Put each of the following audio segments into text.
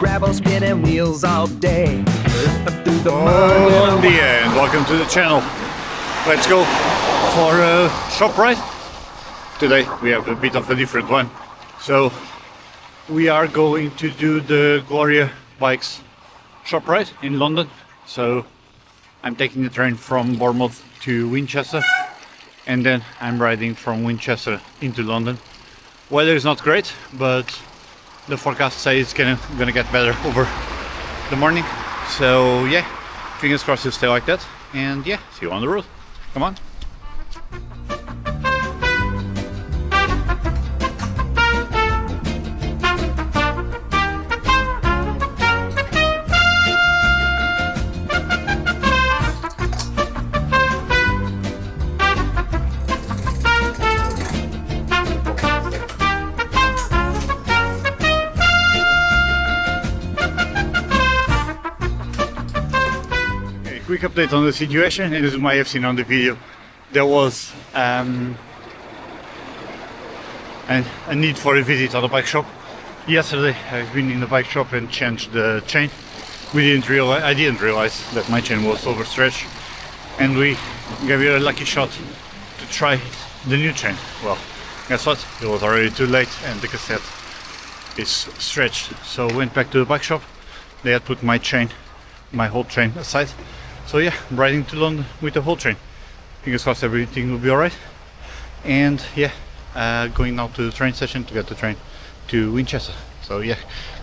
gravel, spinning wheels all day. Through the Oh, in the end, welcome to the channel. Let's go for a shop ride. Today we have a bit of a different one. So we are going to do the Gloria bikes shop ride in London. So I'm taking the train from Bournemouth to Winchester, and then I'm riding from Winchester into London. Weather is not great, but the forecast says it's gonna get better over the morning. So yeah, fingers crossed it'll stay like that. And yeah, see you on the road. Come on. Quick update on the situation, and as you might have seen on the video, there was a need for a visit at the bike shop. Yesterday I've been in the bike shop and changed the chain. I didn't realize that my chain was overstretched, and we gave it a lucky shot to try the new chain. Well, guess what? It was already too late and the cassette is stretched. So went back to the bike shop. They had put my whole chain aside. So yeah, I'm riding to London with the whole train. Fingers crossed everything will be alright. And yeah, going now to the train station to get the train to Winchester. So yeah,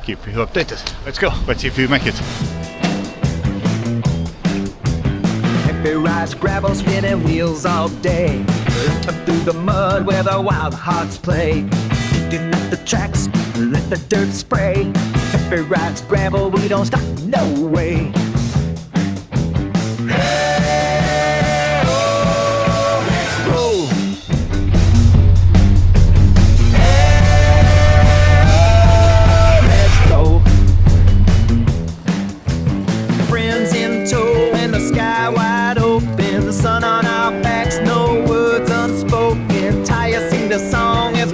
keep you updated. Let's go, let's see if we make it. Heavy rides, gravel, spinning wheels all day. Through the mud where the wild hearts play. Getting up the tracks, let the dirt spray. Heavy rides, gravel, we don't stop, no way.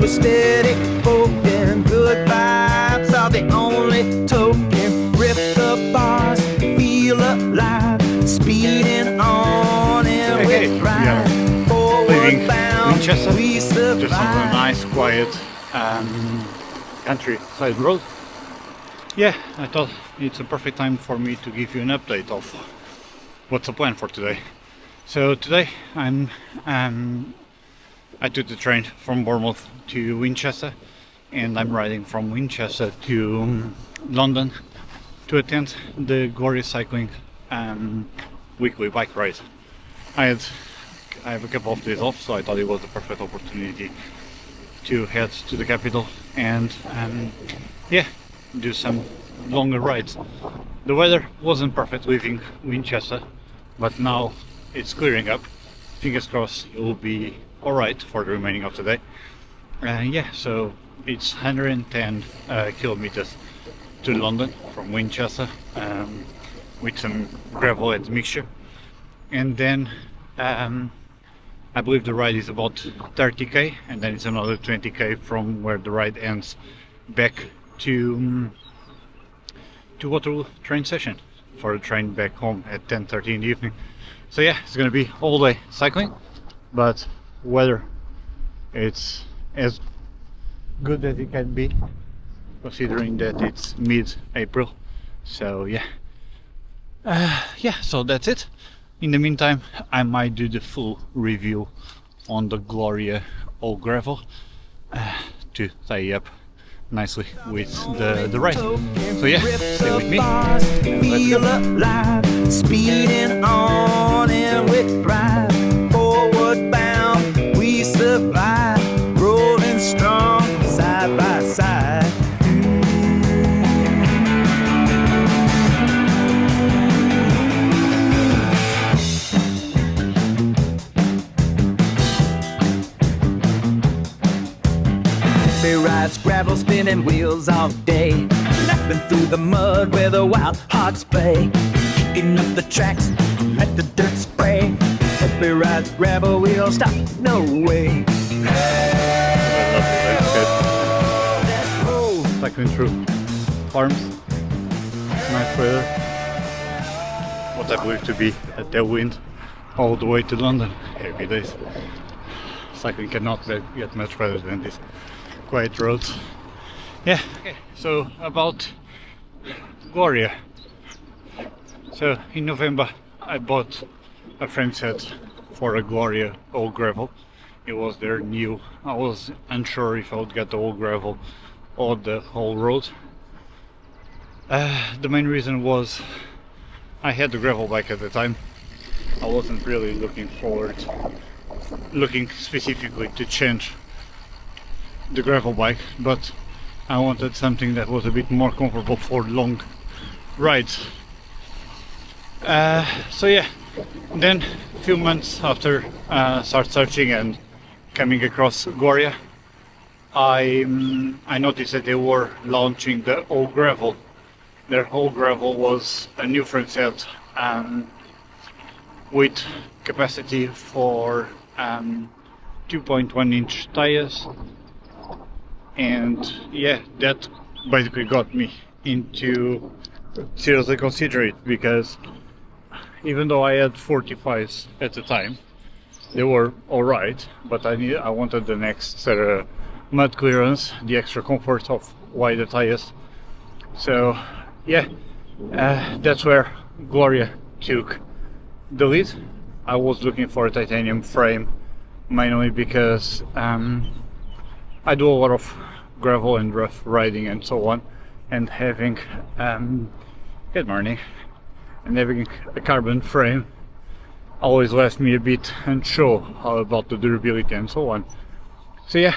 Steady hoping, good vibes are the only token. Rip the bars, feel alive, speeding on and with drive. Forward bound, Winchester, we survive. just on a nice, quiet countryside road. Yeah, I thought it's a perfect time for me to give you an update of what's the plan for today. So today I took the train from Bournemouth to Winchester, and I'm riding from Winchester to London to attend the Gloria Cycling weekly bike ride. I have a couple of days off, so I thought it was the perfect opportunity to head to the capital and yeah, do some longer rides. The weather wasn't perfect leaving Winchester, but now it's clearing up. Fingers crossed it will be alright for the remaining of the day. Yeah, so it's 110 kilometers to London from Winchester, with some gravel and mixture, and then I believe the ride is about 30k, and then it's another 20k from where the ride ends back to Waterloo train station for a train back home at 10:30 in the evening. So yeah, it's gonna be all day cycling, but weather, it's as good as it can be considering that it's mid-April. So yeah, yeah, so that's it. In the meantime, I might do the full review on the Gloria All Gravel to tie up nicely with the ride. So yeah, stay with me and let's Feel go. alive, speeding on and with drive. Forward bound, we survive, rolling strong side by side. Heavy rides, gravel, spinning wheels all day. Lapping through the mud where the wild hearts play. Kicking up the tracks, let the dirt spray. Heavy rides, gravel, we don't stop, no way. Cycling through farms, further. What I believe to be a tailwind all the way to London. Heavy days. Cycling cannot get much better than these quiet roads. Yeah, okay. So about Gloria. So in November I bought a frame set for a Gloria All Gravel. It was their new. I was unsure if I would get the All Gravel or the whole road. The main reason was I had the gravel bike at the time. I wasn't really looking specifically to change the gravel bike, but I wanted something that was a bit more comfortable for long rides. So yeah, then a few months after start searching and coming across Gloria, I noticed that they were launching the All Gravel. Their All Gravel was a new frame set with capacity for 2.1 inch tires, and yeah, that basically got me into seriously consider it, because even though I had 45s at the time, they were alright, but I wanted the next mud clearance, the extra comfort of wider tires. So yeah, that's where Gloria took the lead. I was looking for a titanium frame mainly because I do a lot of gravel and rough riding and so on, and having good morning, and having a carbon frame always left me a bit unsure about the durability and so on. So yeah,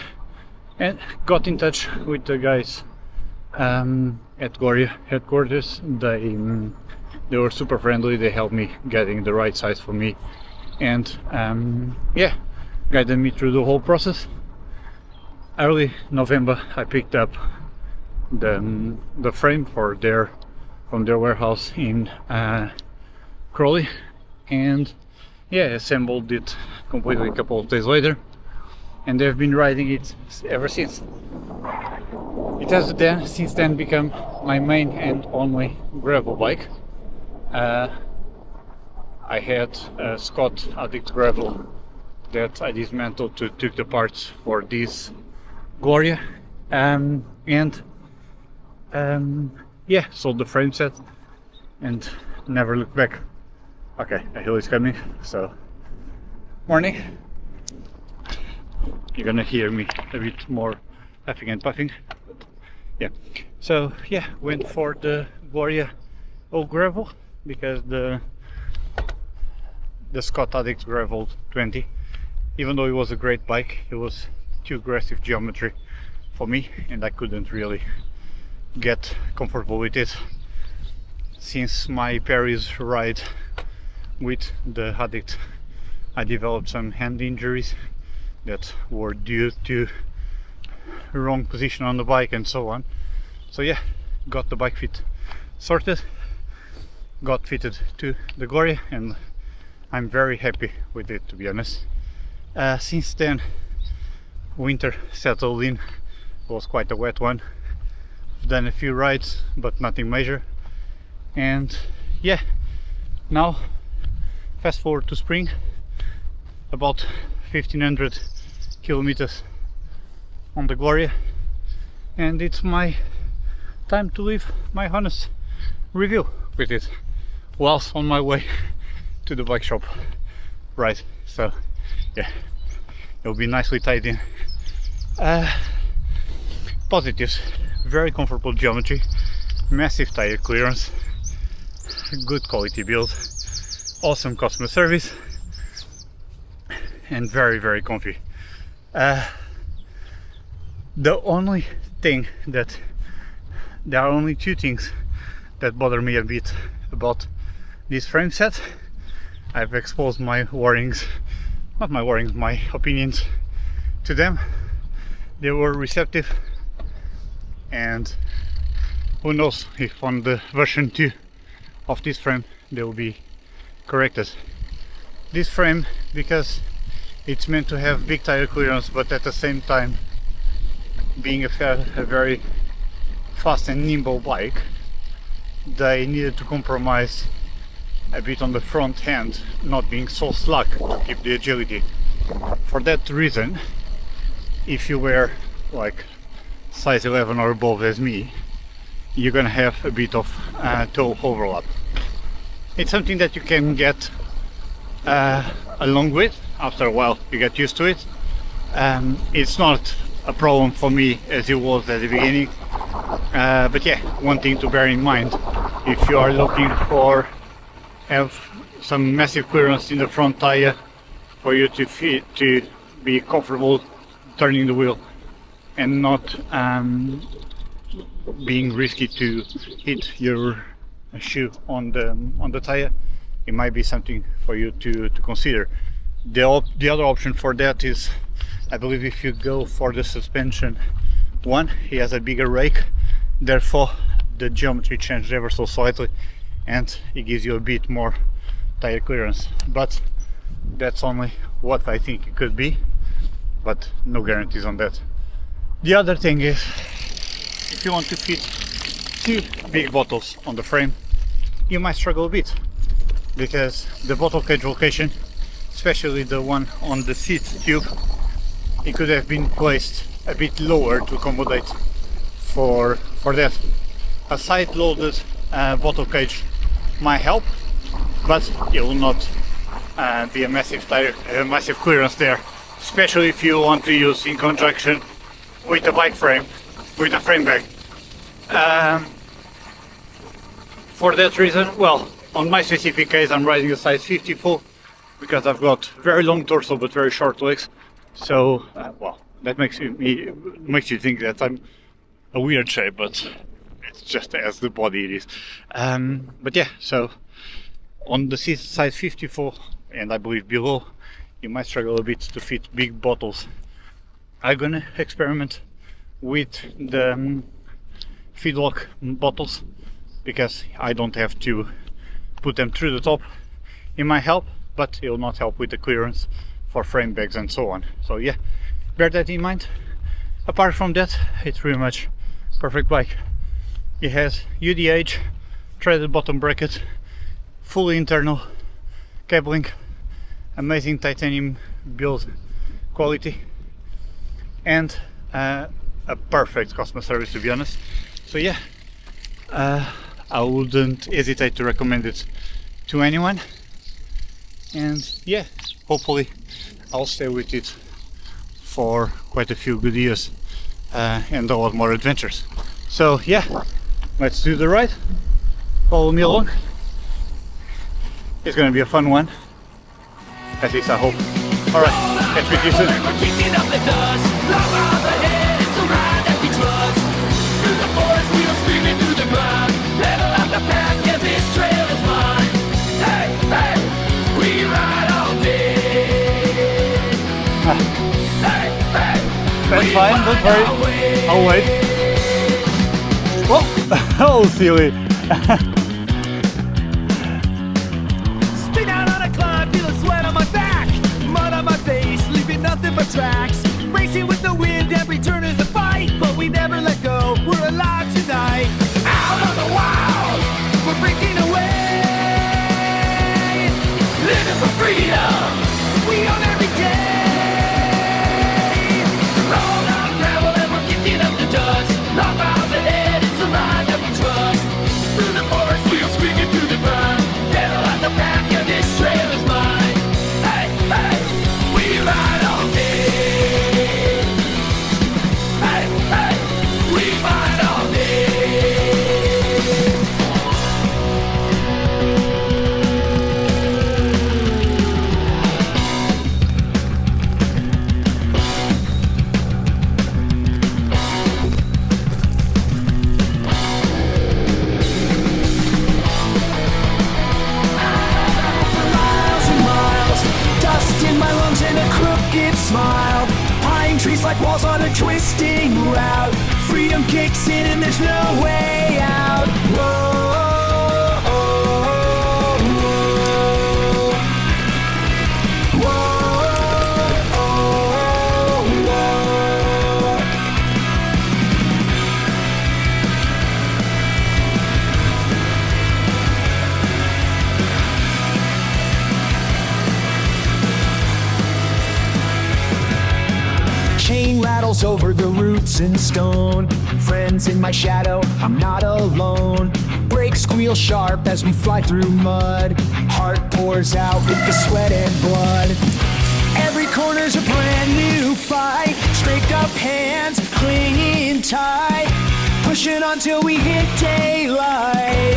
and got in touch with the guys at Gloria headquarters. They were super friendly. They helped me getting the right size for me, and yeah, guided me through the whole process. Early November I picked up the frame from their warehouse in Crawley, and yeah, assembled it completely a couple of days later, and they've been riding it ever since. It has then since then become my main and only gravel bike. I had a Scott Addict Gravel that I dismantled to took the parts for this Gloria, and yeah, sold the frame set and never looked back. Okay, a hill is coming, so morning. You're gonna hear me a bit more huffing and puffing. Yeah, so yeah, went for the Gloria All Gravel because the Scott Addict Gravel 20, even though it was a great bike, it was too aggressive geometry for me, and I couldn't really get comfortable with it. Since my Paris ride with the Addict, I developed some hand injuries that were due to wrong position on the bike and so on. So yeah, got the bike fit sorted, got fitted to the Gloria, and I'm very happy with it, to be honest. Since then, winter settled in. It was quite a wet one. I've done a few rides, but nothing major. And yeah, now fast forward to spring, about 1500 kilometers on the Gloria, and it's my time to leave my honest review with it whilst on my way to the bike shop. Right, so yeah, it'll be nicely tied in. Positives: very comfortable geometry, massive tire clearance, good quality build, awesome customer service, and very, very comfy. There are only two things that bother me a bit about this frame set. I've exposed my worries, not my worries, my opinions to them. They were receptive, and who knows if on the version 2 of this frame they will be corrected. This frame, because it's meant to have big tire clearance, but at the same time being a very fast and nimble bike, they needed to compromise a bit on the front end, not being so slack to keep the agility. For that reason, if you wear like size 11 or above as me, you're gonna have a bit of toe overlap. It's something that you can get along with. After a while you get used to it. It's not a problem for me as it was at the beginning, but yeah, one thing to bear in mind if you are looking for have some massive clearance in the front tire for you to be comfortable turning the wheel and not being risky to hit your shoe on the tire, it might be something for you to consider. The other option for that is, I believe, if you go for the suspension one, he has a bigger rake, therefore the geometry changes ever so slightly and it gives you a bit more tire clearance, but that's only what I think it could be, but no guarantees on that. The other thing is, if you want to fit 2 big bottles on the frame, you might struggle a bit, because the bottle cage location, especially the one on the seat tube, it could have been placed a bit lower to accommodate for that. A side-loaded bottle cage might help, but it will not be a massive clearance there, especially if you want to use in conjunction with a bike frame, with a frame bag. For that reason, well, on my specific case, I'm riding a size 54 because I've got very long torso but very short legs. So, well, that makes you think that I'm a weird shape, but it's just as the body it is. But yeah, so on the size 54 and I believe below, you might struggle a bit to fit big bottles. I'm gonna experiment with the feedlock bottles because I don't have to put them through the top. It might help, but it will not help with the clearance for frame bags and so on. So yeah, bear that in mind. Apart from that, it's pretty much perfect bike. It has UDH, threaded bottom bracket, fully internal cabling, amazing titanium build quality, and a perfect customer service, to be honest. So yeah, I wouldn't hesitate to recommend it to anyone, and yeah, hopefully I'll stay with it for quite a few good years and a lot more adventures. So yeah, let's do the ride. Follow me along. It's gonna be a fun one, at least I hope. Alright, catch with you soon. We're kicking up the dust, long miles ahead, it's a ride that we trust. Through the forest, we'll screaming through the ground. Level up the path, yeah, this trail is mine. Hey, hey, we ride all day. Hey, hey, That's fine, don't worry. I'll wait. Oh, oh, silly. spin out on a climb, feel the sweat on my back, mud on my face, leaving nothing but tracks. Racing with the wind, every turn is a fight, but we never let go, we're alive tonight. Out on the wild, we're breaking away, living for freedom, we own every day. Roll on gravel and we're kicking up the dust, long miles ahead, it's a ride that we trust. Through the forest, we'll screaming through the burn, pedal at the back, yeah, this trail is mine. Hey, hey, we ride all day. Hey, hey, we ride all day. For miles and miles, dust in my lungs and a crooked smile. Pine trees like walls on a twisting route. Freedom kicks in and there's no way out. Whoa, whoa, whoa, whoa, whoa. battles over the roots and stone. Friends in my shadow, I'm not alone. Brakes squeal sharp as we fly through mud. Heart pours out with the sweat and blood. Every corner's a brand new fight. Scraped up hands, clinging tight. Pushing on till we hit daylight.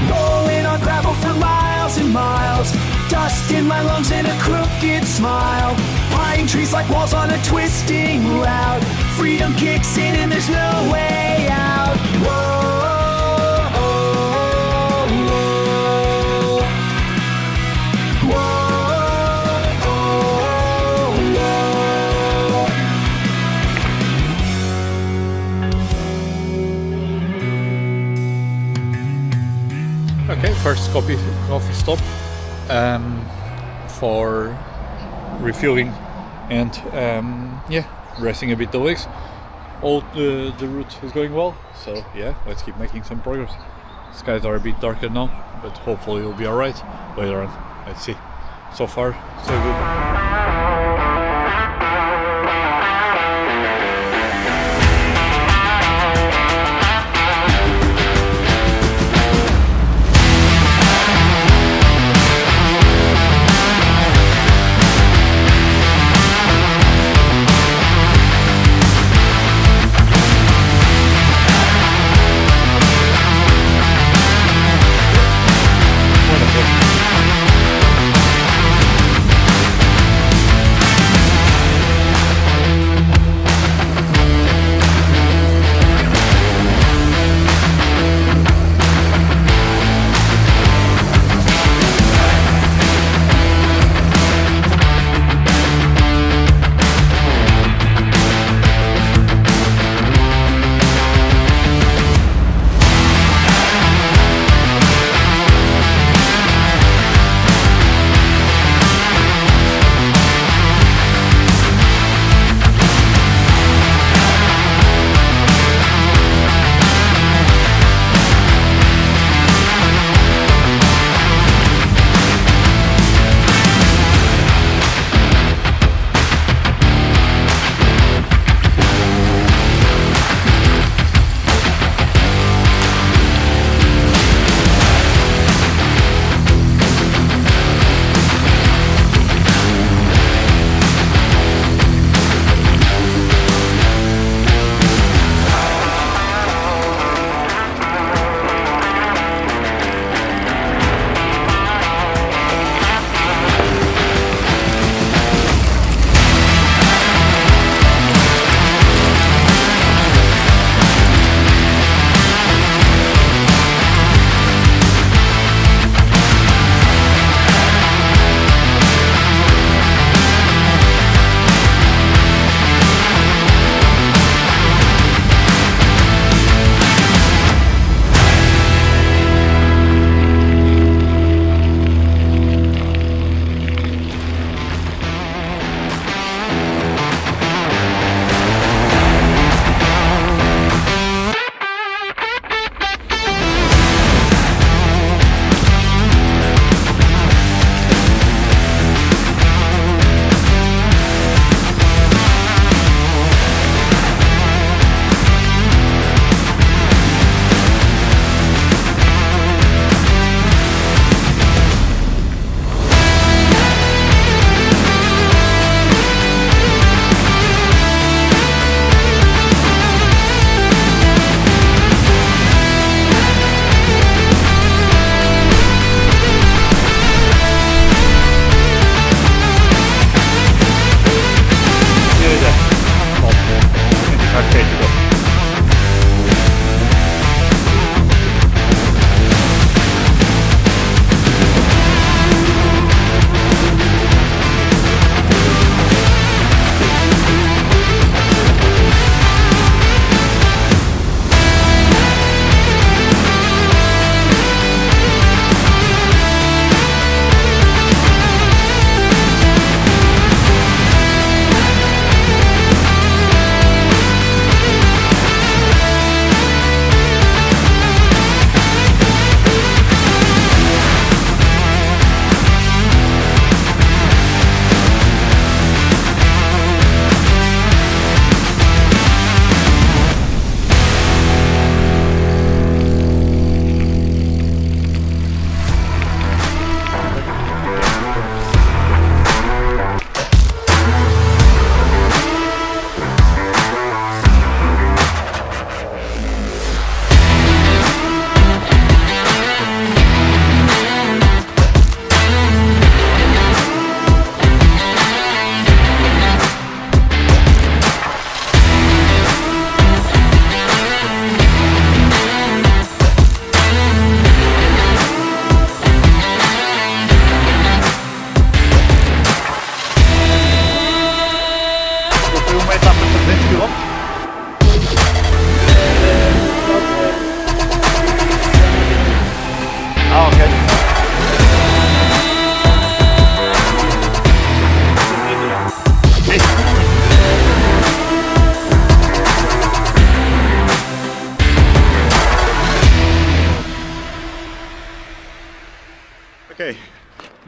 Rolling on gravel for miles and miles. Dust in my lungs and a crooked smile. Pine trees like walls on a twisting route. Freedom kicks in and there's no way out. Whoa, whoa, whoa. Okay, first coffee stop for refueling and yeah, resting a bit the legs. All the route is going well, so yeah, let's keep making some progress. Skies are a bit darker now, but hopefully it'll be alright later on. Let's see. So far, so good.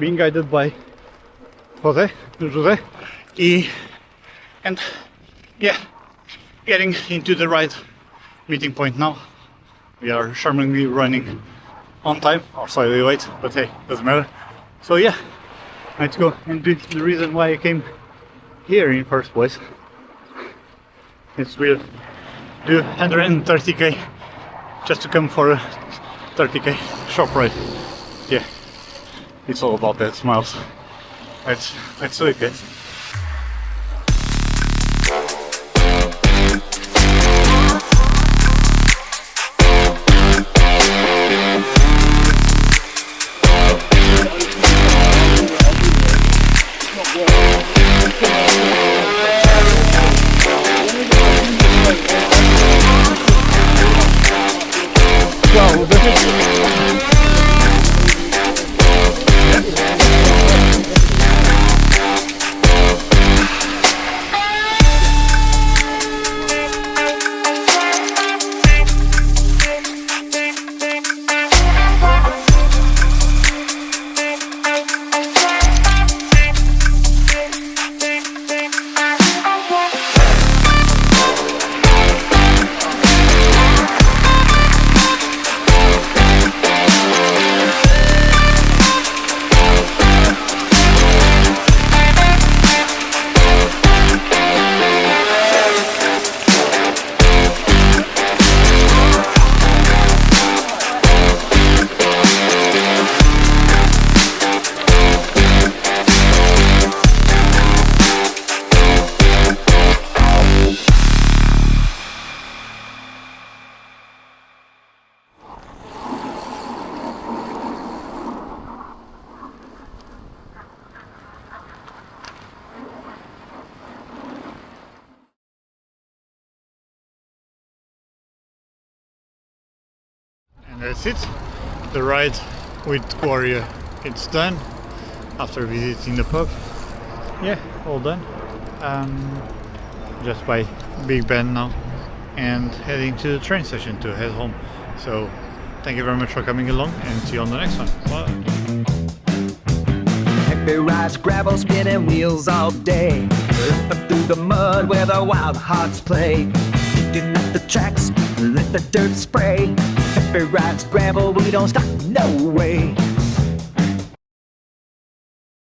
being guided by Jose, and yeah, getting into the right meeting point now. We are charmingly running on time, or slightly late, but hey, doesn't matter. So yeah, let's go. And the reason why I came here in first place is we'll do 130k just to come for a 30k shop ride. Yeah, it's all about that, smiles. Let's do it, guys. And that's it. The ride with Gloria, it's done. After visiting the pub, yeah, all done. Just by Big Ben now, and heading to the train station to head home. So thank you very much for coming along, and see you on the next one. Bye. Happy rides, gravel, spinning wheels all day. Up through the mud where the wild hearts play. Kicking up the tracks, let the dirt spray. Happy rides, gravel, we don't stop, no way.